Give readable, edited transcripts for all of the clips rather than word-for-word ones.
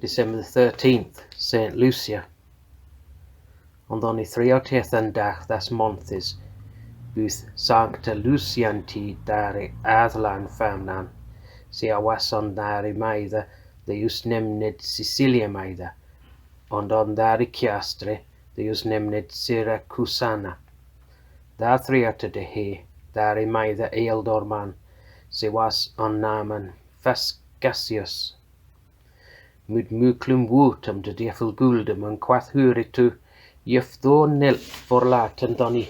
December the 13th, St Lucia. Ond o'n I 33 yn dach das monthis, bydd Sancta Lucianti dari addlan famnan, si awason dari maidha, the us nemned Sicilia maidha, ond on dari Chiastre, the us nemned Syracusana. Da 3 de he, dari maidha ealdorman, si was on namen Fascasius. Myd muklum wotum de diefel guldum en kwath huritu, jef do nelt forlaten dan I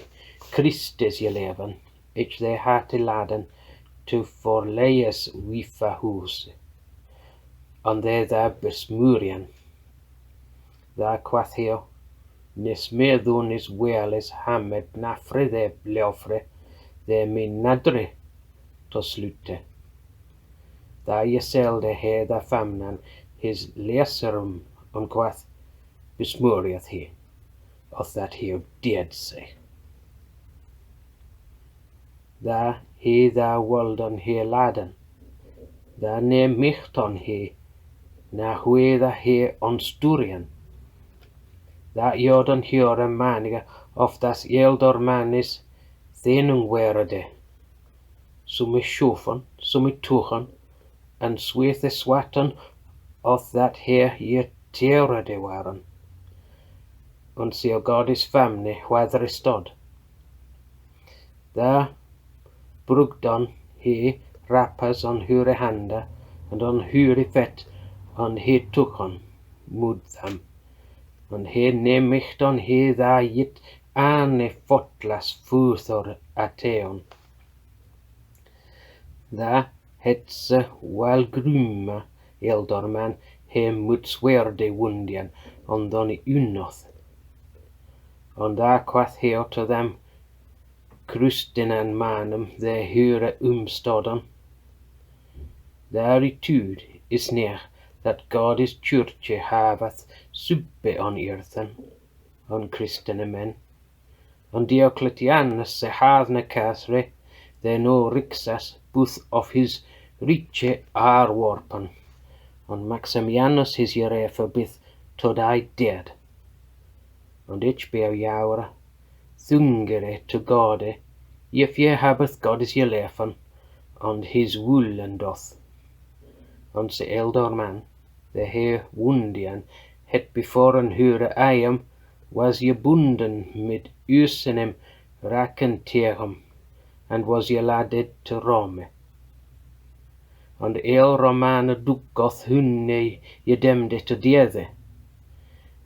Christus je leven, ich de harte laden, to forleies wifa huse. An de da besmurian. Da kwath heo, nis meddwn is weles hamed nafre de bleofre, de min nadre, to slute. Da jeselde he da famnan, his leserum on kwath besmuriath he, of that he did say. Da he da woldon he laden, da ne michton he, na hueda he on sturian. Da jodon hiore maniga of das eldor manis thenung werede, sumi shufon, sumi tuchon, and swethe swaton of that here ye teorade waren. Und see God is famne whether stod. Da brugdon he rappas on hure handa, and on hure vet on he tuchon mud them. And he nemichton he da jit ane fotlas futhor ateon. Da hetze wel grymma eldorman he mutswerde wundian on doni unoth. On da quath he to them krustinan manum de hure umstaden. Däritude is near that God is church havath subbe on earthen, on Christene men. On Diocletianus se havne casre, de no rixas both of his riche arwarpen. On Maximianus his jerefa bith to die dead. And ich bear jaura, thungere to Gode, if ye habeth God is jelefen, and his woolen doth. And se eldor man, the he wundian, het before an hure eiam, was je bunden mit usenem rakenterum, and was je ladded to Rome. And el Romane dukoth hunne je demde to diethe,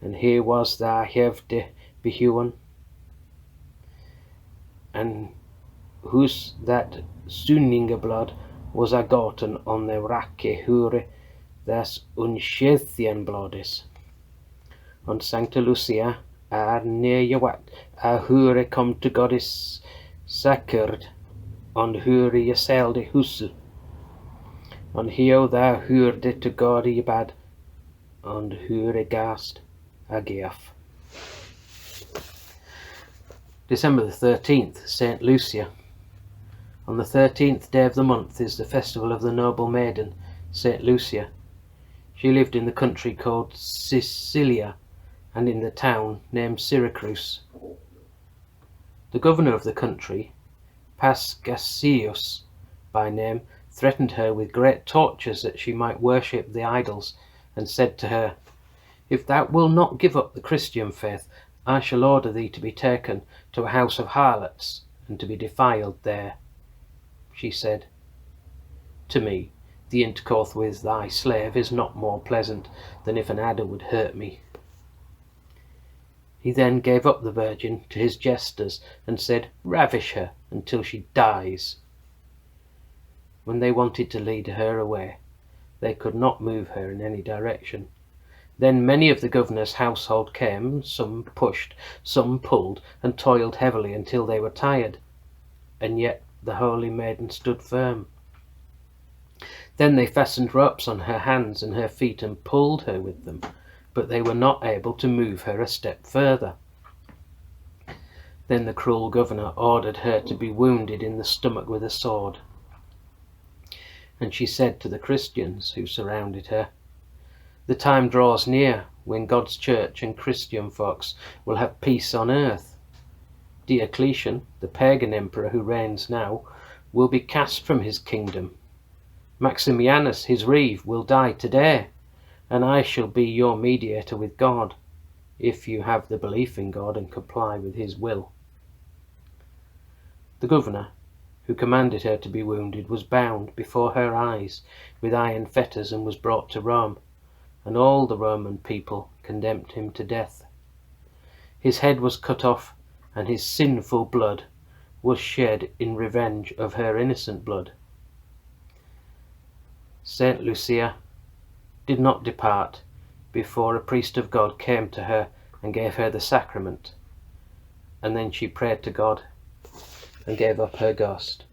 and he was there hevde behuwen, and whose that sunninge blood was a gotten on the rake hure das unshethian bloodis. On Sancta Lucia near je wat a hure come to Godis sacred, on hure je selde husse. On heo thou hurde to God je bad, on hure gast a geaf. December the 13th, St Lucia. On the 13th day of the month is the festival of the noble maiden, St Lucia. She lived in the country called Sicilia, and in the town named Syracuse. The governor of the country, Pascasius by name, threatened her with great tortures that she might worship the idols, and said to her, "If thou wilt not give up the Christian faith, I shall order thee to be taken to a house of harlots, and to be defiled there." She said, "To me, the intercourse with thy slave is not more pleasant than if an adder would hurt me." He then gave up the virgin to his jesters and said, "Ravish her until she dies." When they wanted to lead her away, they could not move her in any direction. Then many of the governor's household came, some pushed, some pulled, and toiled heavily until they were tired. And yet the holy maiden stood firm. Then they fastened ropes on her hands and her feet and pulled her with them, but they were not able to move her a step further. Then the cruel governor ordered her to be wounded in the stomach with a sword. And she said to the Christians who surrounded her, The time draws near when God's church and Christian folks will have peace on earth. Diocletian, the pagan emperor who reigns now, will be cast from his kingdom. Maximianus, his reeve, will die today, and I shall be your mediator with God, if you have the belief in God and comply with his will." The governor, who commanded her to be wounded, was bound before her eyes with iron fetters and was brought to Rome, and all the Roman people condemned him to death. His head was cut off, and his sinful blood was shed in revenge of her innocent blood. Saint Lucia did not depart before a priest of God came to her and gave her the sacrament, and then she prayed to God and gave up her ghost.